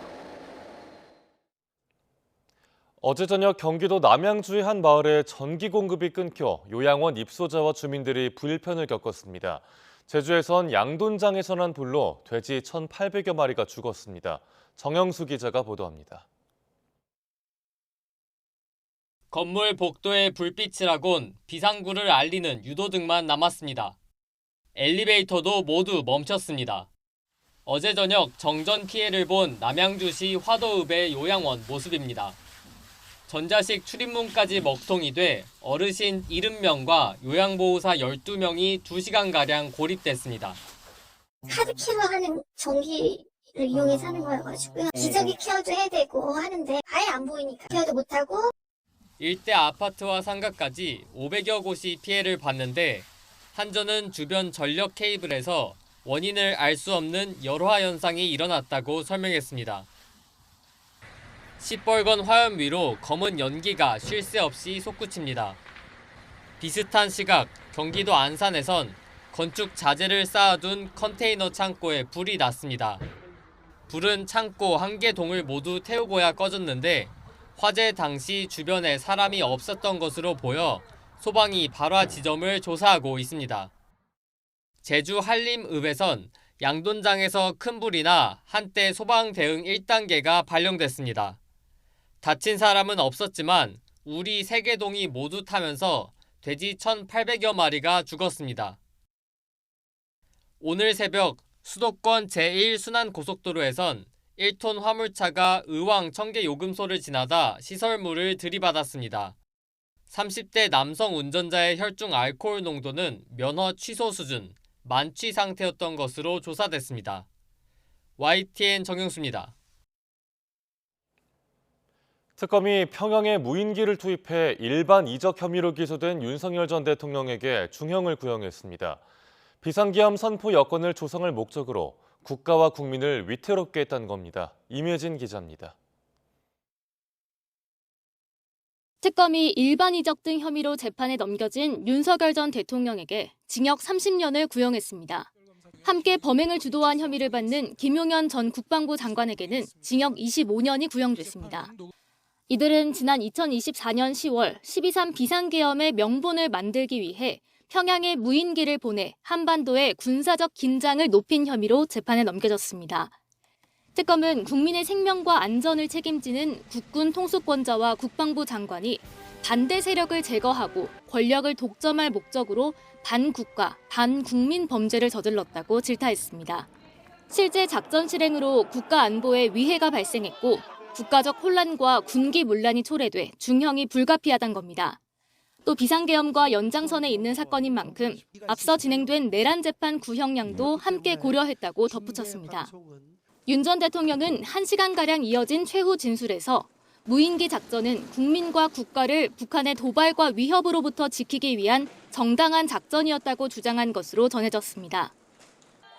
어제 저녁 경기도 남양주의 한 마을에 전기 공급이 끊겨 요양원 입소자와 주민들이 불편을 겪었습니다. 제주에선 양돈장에서 난 불로 돼지 1,800여 마리가 죽었습니다. 정영수 기자가 보도합니다. 건물 복도에 불빛이라곤 비상구를 알리는 유도등만 남았습니다. 엘리베이터도 모두 멈췄습니다. 어제 저녁 정전 피해를 본 남양주시 화도읍의 요양원 모습입니다. 전자식 출입문까지 먹통이 돼 어르신 70명과 요양보호사 12명이 2시간가량 고립됐습니다. 하드키로 하는 전기를 이용해서 하는 거여가지고요. 기저귀 케어도 해야 되고 하는데 아예 안 보이니까 케어도 못하고. 일대 아파트와 상가까지 500여 곳이 피해를 봤는데 한전은 주변 전력 케이블에서 원인을 알 수 없는 열화 현상이 일어났다고 설명했습니다. 시뻘건 화염 위로 검은 연기가 쉴 새 없이 솟구칩니다. 비슷한 시각 경기도 안산에선 건축 자재를 쌓아둔 컨테이너 창고에 불이 났습니다. 불은 창고 한 개 동을 모두 태우고야 꺼졌는데 화재 당시 주변에 사람이 없었던 것으로 보여 소방이 발화 지점을 조사하고 있습니다. 제주 한림읍에선 양돈장에서 큰 불이 나 한때 소방 대응 1단계가 발령됐습니다. 다친 사람은 없었지만 우리 3개 동이 모두 타면서 돼지 1,800여 마리가 죽었습니다. 오늘 새벽 수도권 제1순환고속도로에선 1톤 화물차가 의왕 청계 요금소를 지나다 시설물을 들이받았습니다. 30대 남성 운전자의 혈중 알코올 농도는 면허 취소 수준, 만취 상태였던 것으로 조사됐습니다. YTN 정영수입니다. 특검이 평양에 무인기를 투입해 일반 이적 혐의로 기소된 윤석열 전 대통령에게 중형을 구형했습니다. 비상기함 선포 여건을 조성할 목적으로 국가와 국민을 위태롭게 했다는 겁니다. 임혜진 기자입니다. 특검이 일반 이적 등 혐의로 재판에 넘겨진 윤석열 전 대통령에게 징역 30년을 구형했습니다. 함께 범행을 주도한 혐의를 받는 김용현 전 국방부 장관에게는 징역 25년이 구형됐습니다. 이들은 지난 2024년 10월 12.3 비상계엄의 명분을 만들기 위해 평양에 무인기를 보내 한반도의 군사적 긴장을 높인 혐의로 재판에 넘겨졌습니다. 특검은 국민의 생명과 안전을 책임지는 국군 통수권자와 국방부 장관이 반대 세력을 제거하고 권력을 독점할 목적으로 반국가, 반국민 범죄를 저질렀다고 질타했습니다. 실제 작전 실행으로 국가 안보에 위해가 발생했고 국가적 혼란과 군기 문란이 초래돼 중형이 불가피하단 겁니다. 또 비상계엄과 연장선에 있는 사건인 만큼 앞서 진행된 내란 재판 구형량도 함께 고려했다고 덧붙였습니다. 윤 전 대통령은 1시간가량 이어진 최후 진술에서 무인기 작전은 국민과 국가를 북한의 도발과 위협으로부터 지키기 위한 정당한 작전이었다고 주장한 것으로 전해졌습니다.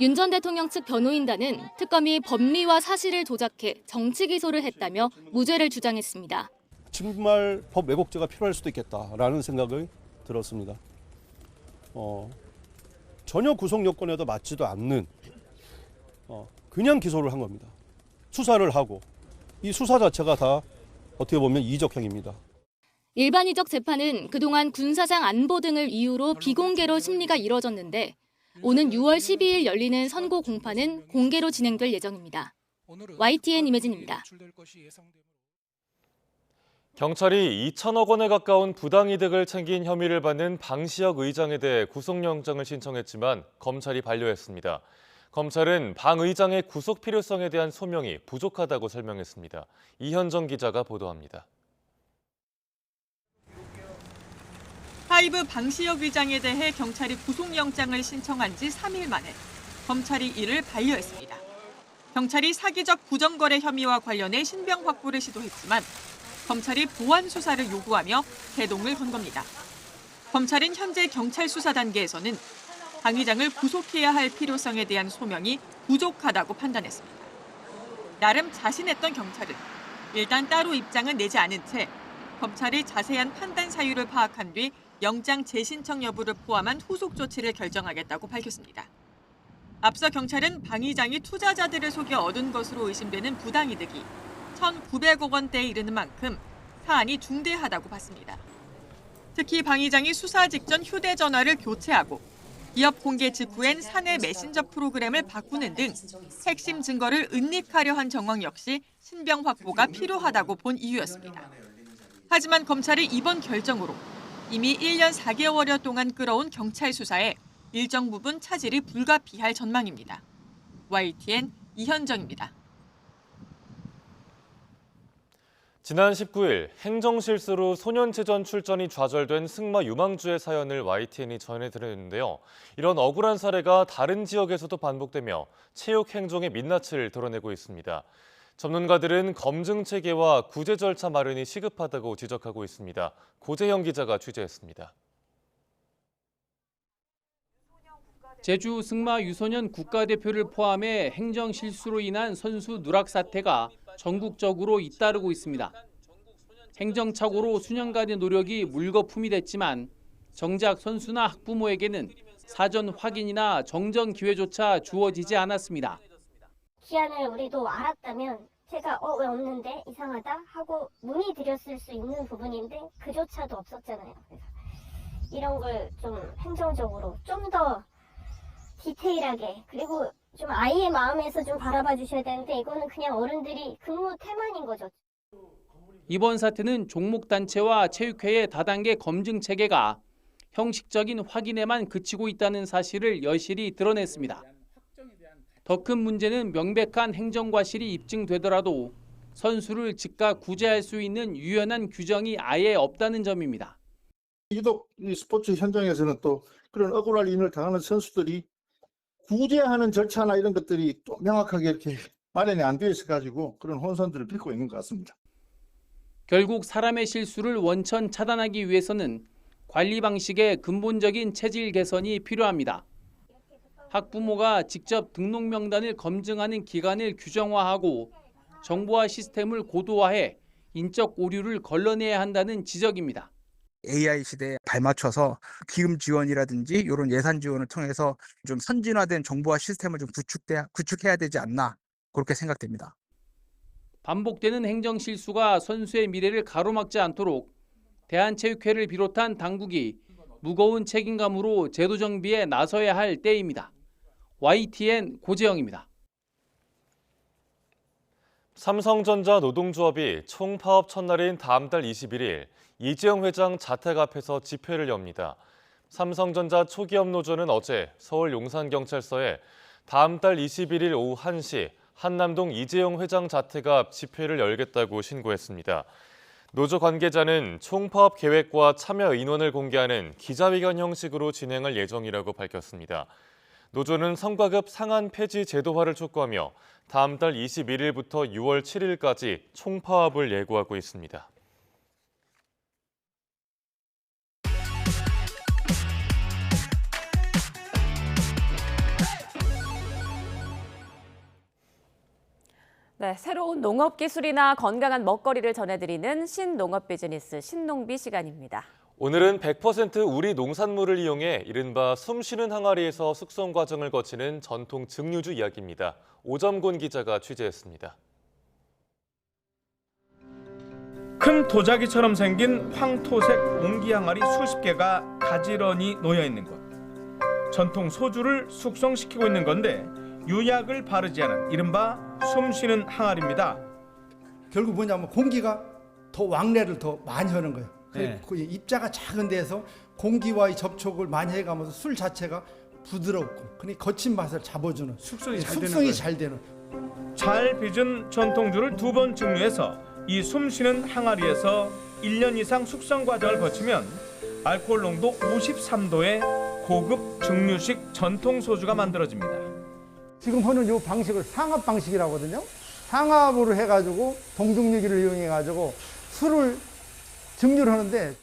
윤 전 대통령 측 변호인단은 특검이 법리와 사실을 조작해 정치 기소를 했다며 무죄를 주장했습니다. 정말 법 왜곡죄가 필요할 수도 있겠다라는 생각이 들었습니다. 전혀 구속 요건에도 맞지도 않는 그냥 기소를 한 겁니다. 수사를 하고 이 수사 자체가 다 어떻게 보면 이적행위입니다. 일반 이적 재판은 그동안 군사상 안보 등을 이유로 비공개로 심리가 이뤄졌는데 오는 6월 12일 열리는 선고 공판은 공개로 진행될 예정입니다. YTN 임혜진입니다. 경찰이 2천억 원에 가까운 부당이득을 챙긴 혐의를 받는 방시혁 의장에 대해 구속영장을 신청했지만 검찰이 반려했습니다. 검찰은 방 의장의 구속 필요성에 대한 소명이 부족하다고 설명했습니다. 이현정 기자가 보도합니다. 하이브 방시혁 의장에 대해 경찰이 구속영장을 신청한 지 3일 만에 검찰이 이를 반려했습니다. 경찰이 사기적 부정거래 혐의와 관련해 신병 확보를 시도했지만 검찰이 보완 수사를 요구하며 대동을 건 겁니다. 검찰은 현재 경찰 수사 단계에서는 방 의장을 구속해야 할 필요성에 대한 소명이 부족하다고 판단했습니다. 나름 자신했던 경찰은 일단 따로 입장은 내지 않은 채 검찰이 자세한 판단 사유를 파악한 뒤 영장 재신청 여부를 포함한 후속 조치를 결정하겠다고 밝혔습니다. 앞서 경찰은 방 의장이 투자자들을 속여 얻은 것으로 의심되는 부당이득이 1,900억 원대에 이르는 만큼 사안이 중대하다고 봤습니다. 특히 방 의장이 수사 직전 휴대전화를 교체하고 기업 공개 직후엔 사내 메신저 프로그램을 바꾸는 등 핵심 증거를 은닉하려 한 정황 역시 신병 확보가 필요하다고 본 이유였습니다. 하지만 검찰이 이번 결정으로 이미 1년 4개월여 동안 끌어온 경찰 수사에 일정 부분 차질이 불가피할 전망입니다. YTN 이현정입니다. 지난 19일 행정실수로 소년체전 출전이 좌절된 승마 유망주의 사연을 YTN이 전해드렸는데요. 이런 억울한 사례가 다른 지역에서도 반복되며 체육 행정의 민낯을 드러내고 있습니다. 전문가들은 검증 체계와 구제 절차 마련이 시급하다고 지적하고 있습니다. 고재형 기자가 취재했습니다. 제주 승마 유소년 국가대표를 포함해 행정 실수로 인한 선수 누락 사태가 전국적으로 잇따르고 있습니다. 행정착오로 수년간의 노력이 물거품이 됐지만 정작 선수나 학부모에게는 사전 확인이나 정정 기회조차 주어지지 않았습니다. 기한을 우리도 알았다면 제가 왜 없는데 이상하다 하고 문의드렸을 수 있는 부분인데 그조차도 없었잖아요. 그래서 이런 걸 좀 행정적으로 좀 더 디테일하게 그리고 좀 아이의 마음에서 좀 바라봐 주셔야 되는데 이거는 그냥 어른들이 근무 태만인 거죠. 이번 사태는 종목단체와 체육회의 다단계 검증 체계가 형식적인 확인에만 그치고 있다는 사실을 여실히 드러냈습니다. 더 큰 문제는 명백한 행정과실이 입증되더라도 선수를 즉각 구제할 수 있는 유연한 규정이 아예 없다는 점입니다. 유독 이 스포츠 현장에서는 또 그런 억울한 일을 당하는 선수들이 구제하는 절차나 이런 것들이 또 명확하게 이렇게 마련이 안 되어 있어가지고 그런 혼선들을 빚고 있는 것 같습니다. 결국 사람의 실수를 원천 차단하기 위해서는 관리 방식의 근본적인 체질 개선이 필요합니다. 학부모가 직접 등록 명단을 검증하는 기관을 규정화하고 정보화 시스템을 고도화해 인적 오류를 걸러내야 한다는 지적입니다. AI 시대에 발맞춰서 기금 지원이라든지 이런 예산 지원을 통해서 좀 선진화된 정보화 시스템을 좀 구축해야 되지 않나 그렇게 생각됩니다. 반복되는 행정 실수가 선수의 미래를 가로막지 않도록 대한체육회를 비롯한 당국이 무거운 책임감으로 제도 정비에 나서야 할 때입니다. YTN 고재영입니다. 삼성전자 노동조합이 총파업 첫날인 다음 달 21일 이재용 회장 자택 앞에서 집회를 엽니다. 삼성전자 초기업 노조는 어제 서울 용산경찰서에 다음 달 21일 오후 1시 한남동 이재용 회장 자택 앞 집회를 열겠다고 신고했습니다. 노조 관계자는 총파업 계획과 참여 인원을 공개하는 기자회견 형식으로 진행할 예정이라고 밝혔습니다. 노조는 성과급 상한 폐지 제도화를 촉구하며 다음 달 21일부터 6월 7일까지 총파업을 예고하고 있습니다. 네, 새로운 농업 기술이나 건강한 먹거리를 전해드리는 신농업 비즈니스 신농비 시간입니다. 오늘은 100% 우리 농산물을 이용해 이른바 숨쉬는 항아리에서 숙성 과정을 거치는 전통 증류주 이야기입니다. 오점곤 기자가 취재했습니다. 큰 도자기처럼 생긴 황토색 옹기 항아리 수십 개가 가지런히 놓여 있는 곳. 전통 소주를 숙성시키고 있는 건데 유약을 바르지 않은 이른바 숨쉬는 항아리입니다. 결국 뭐냐면 공기가 더 왕래를 더 많이 하는 거예요. 네. 그 입자가 작은 데서 공기와의 접촉을 많이 해가면서 술 자체가 부드럽고 그러니까 거친 맛을 잡아주는 숙성이 잘 되는 잘 빚은 전통주를 2번 증류해서 이 숨쉬는 항아리에서 1년 이상 숙성 과정을 거치면 알코올 농도 53도의 고급 증류식 전통 소주가 만들어집니다. 지금 하는 이 방식을 상압 방식이라고 하거든요. 상압으로 해가지고 동중유기를 이용해가지고 술을 증류를 하는데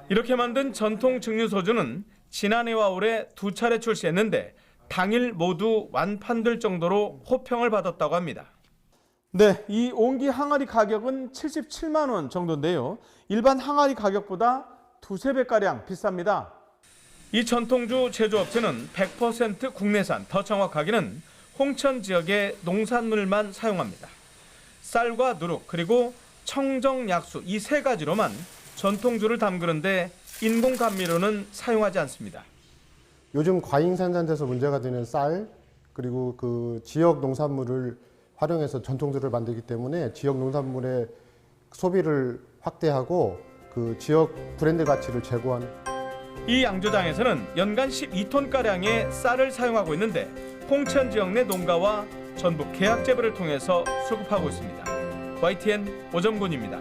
이렇게 만든 전통 증류 소주는 지난해와 올해 2차례 출시했는데 당일 모두 완판될 정도로 호평을 받았다고 합니다. 네, 이 옹기 항아리 가격은 77만 원 정도인데요. 일반 항아리 가격보다 2~3배가량 비쌉니다. 이 전통주 제조업체는 100% 국내산, 더 정확하게는 홍천 지역의 농산물만 사용합니다. 쌀과 누룩 그리고 청정약수 이 3가지로만 전통주를 담그는데 인공 감미료는 사용하지 않습니다. 요즘 과잉 생산돼서 문제가 되는 쌀 그리고 그 지역 농산물을 활용해서 전통주를 만들기 때문에 지역 농산물의 소비를 확대하고 그 지역 브랜드 가치를 제고하는. 이 양조장에서는 연간 12톤가량의 쌀을 사용하고 있는데 홍천 지역 내 농가와 전북 계약제보를 통해서 수급하고 있습니다. YTN 오정곤입니다.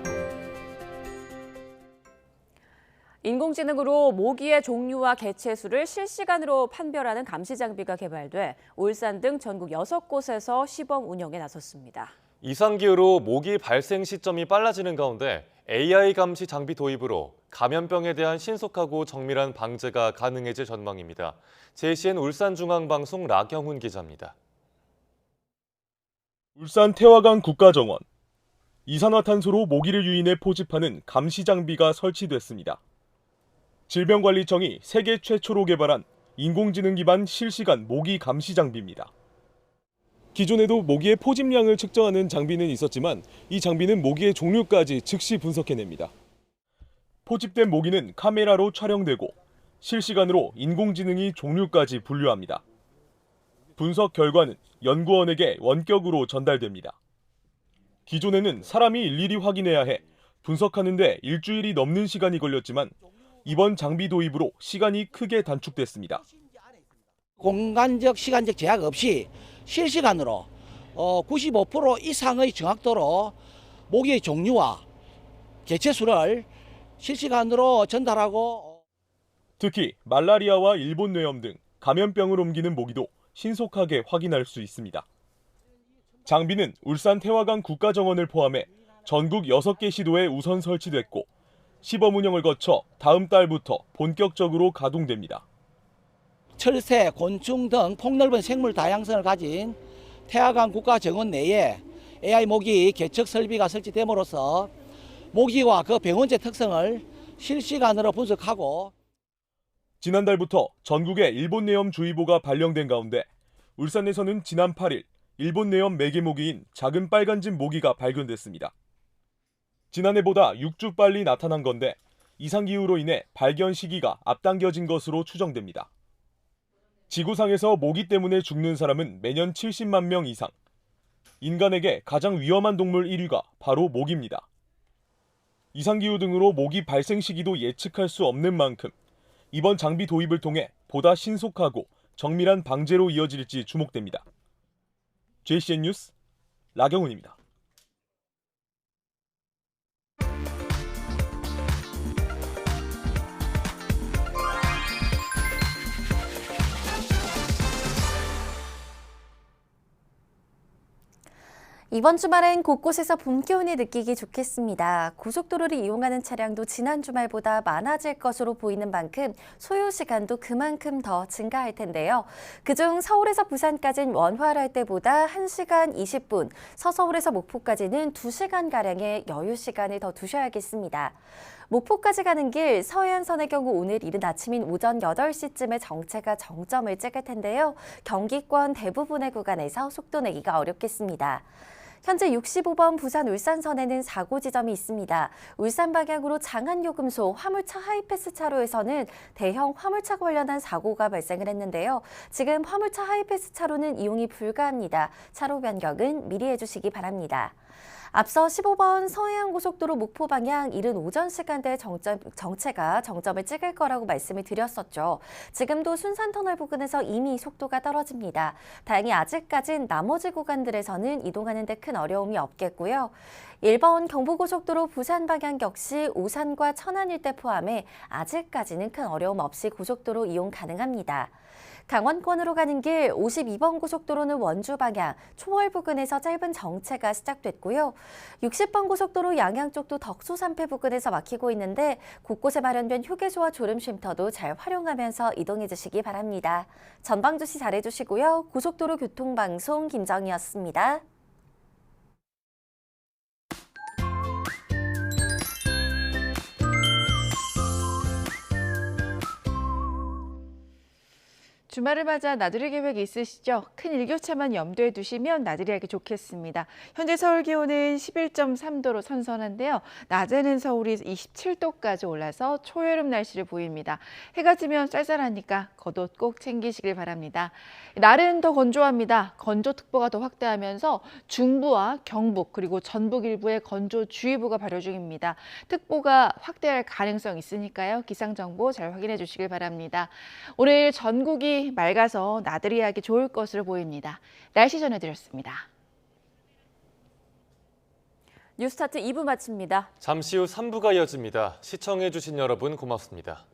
인공지능으로 모기의 종류와 개체수를 실시간으로 판별하는 감시 장비가 개발돼 울산 등 전국 6곳에서 시범 운영에 나섰습니다. 이상기후로 모기 발생 시점이 빨라지는 가운데 AI 감시 장비 도입으로 감염병에 대한 신속하고 정밀한 방제가 가능해질 전망입니다. JCN 울산중앙방송 라경훈 기자입니다. 울산 태화강 국가정원. 이산화탄소로 모기를 유인해 포집하는 감시 장비가 설치됐습니다. 질병관리청이 세계 최초로 개발한 인공지능 기반 실시간 모기 감시 장비입니다. 기존에도 모기의 포집량을 측정하는 장비는 있었지만 이 장비는 모기의 종류까지 즉시 분석해냅니다. 포집된 모기는 카메라로 촬영되고 실시간으로 인공지능이 종류까지 분류합니다. 분석 결과는 연구원에게 원격으로 전달됩니다. 기존에는 사람이 일일이 확인해야 해 분석하는 데 일주일이 넘는 시간이 걸렸지만 이번 장비 도입으로 시간이 크게 단축됐습니다. 공간적, 시간적 제약 없이 실시간으로 95% 이상의 정확도로 모기의 종류와 개체수를 실시간으로 전달하고 특히 말라리아와 일본 뇌염 등 감염병을 옮기는 모기도 신속하게 확인할 수 있습니다. 장비는 울산 태화강 국가정원을 포함해 전국 6개 시도에 우선 설치됐고 시범 운영을 거쳐 다음 달부터 본격적으로 가동됩니다. 철새, 곤충 등 폭넓은 생물 다양성을 가진 태화강 국가정원 내에 AI 모기 개척 설비가 설치됨으로써 모기와 그 병원체 특성을 실시간으로 분석하고 지난달부터 전국에 일본 뇌염 주의보가 발령된 가운데 울산에서는 지난 8일 일본 뇌염 매개모기인 작은 빨간집 모기가 발견됐습니다. 지난해보다 6주 빨리 나타난 건데 이상기후로 인해 발견 시기가 앞당겨진 것으로 추정됩니다. 지구상에서 모기 때문에 죽는 사람은 매년 70만 명 이상. 인간에게 가장 위험한 동물 1위가 바로 모기입니다. 이상기후 등으로 모기 발생 시기도 예측할 수 없는 만큼 이번 장비 도입을 통해 보다 신속하고 정밀한 방제로 이어질지 주목됩니다. JCN 뉴스 라경훈입니다. 이번 주말엔 곳곳에서 봄 기온이 느끼기 좋겠습니다. 고속도로를 이용하는 차량도 지난 주말보다 많아질 것으로 보이는 만큼 소요 시간도 그만큼 더 증가할 텐데요. 그중 서울에서 부산까지는 원활할 때보다 1시간 20분, 서서울에서 목포까지는 2시간가량의 여유 시간을 더 두셔야겠습니다. 목포까지 가는 길 서해안선의 경우 오늘 이른 아침인 오전 8시쯤에 정체가 정점을 찍을 텐데요. 경기권 대부분의 구간에서 속도 내기가 어렵겠습니다. 현재 65번 부산 울산선에는 사고 지점이 있습니다. 울산 방향으로 장안요금소 화물차 하이패스 차로에서는 대형 화물차 관련한 사고가 발생을 했는데요. 지금 화물차 하이패스 차로는 이용이 불가합니다. 차로 변경은 미리 해주시기 바랍니다. 앞서 15번 서해안고속도로 목포 방향 이른 오전 시간대에 정체가 정점을 찍을 거라고 말씀을 드렸었죠. 지금도 순산터널 부근에서 이미 속도가 떨어집니다. 다행히 아직까진 나머지 구간들에서는 이동하는 데 큰 어려움이 없겠고요. 1번 경부고속도로 부산 방향 역시 오산과 천안 일대 포함해 아직까지는 큰 어려움 없이 고속도로 이용 가능합니다. 강원권으로 가는 길 52번 고속도로는 원주 방향 초월 부근에서 짧은 정체가 시작됐고요. 60번 고속도로 양양 쪽도 덕소 산패 부근에서 막히고 있는데 곳곳에 마련된 휴게소와 졸음 쉼터도 잘 활용하면서 이동해 주시기 바랍니다. 전방 주시 잘해 주시고요. 고속도로 교통방송 김정희였습니다. 주말을 맞아 나들이 계획 있으시죠? 큰 일교차만 염두에 두시면 나들이하기 좋겠습니다. 현재 서울 기온은 11.3도로 선선한데요. 낮에는 서울이 27도까지 올라서 초여름 날씨를 보입니다. 해가 지면 쌀쌀하니까 겉옷 꼭 챙기시길 바랍니다. 날은 더 건조합니다. 건조특보가 더 확대하면서 중부와 경북 그리고 전북 일부에 건조주의보가 발효 중입니다. 특보가 확대할 가능성이 있으니까요. 기상정보 잘 확인해 주시길 바랍니다. 오늘 전국이 하늘이 맑아서 나들이 하기 좋을 것으로 보입니다. 날씨 전해드렸습니다. 뉴스타트 2부 마칩니다. 잠시 후 3부가 이어집니다. 시청해주신 여러분 고맙습니다.